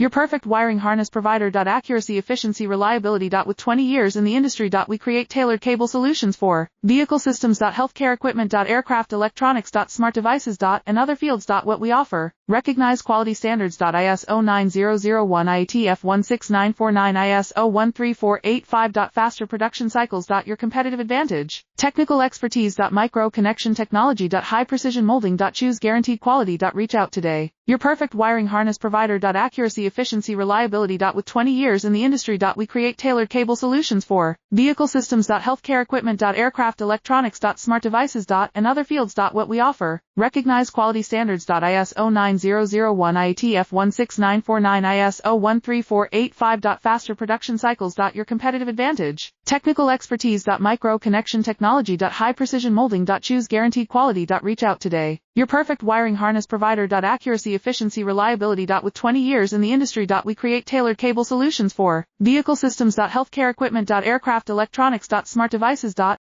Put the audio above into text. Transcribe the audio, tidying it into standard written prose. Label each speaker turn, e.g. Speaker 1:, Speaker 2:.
Speaker 1: Your perfect wiring harness provider. Accuracy, efficiency, reliability. With 20 years in the industry. We create tailored cable solutions for vehicle systems. Healthcare equipment. Aircraft electronics. Smart devices. And other fields. What we offer. Recognized quality standards. ISO 9001 IATF 16949 ISO 13485. Faster production cycles. Your competitive advantage. Technical expertise. Micro connection technology. High precision molding. Choose guaranteed quality. Reach out today. Your perfect wiring harness provider. Accuracy, efficiency, reliability. With 20 years in the industry. We create tailored cable solutions for vehicle systems. Healthcare equipment. Aircraft electronics. Smart devices. And other fields. What we offer. Recognized quality standards. ISO 9001 IATF 16949 ISO 13485. Faster production cycles. Your competitive advantage. Technical expertise. Micro connection technology. High precision molding. Choose guaranteed quality. Reach out today. Your perfect wiring harness provider. Accuracy, efficiency, reliability. With 20 years in the industry. We create tailored cable solutions for vehicle systems. Healthcare equipment. Aircraft electronics. Smart devices.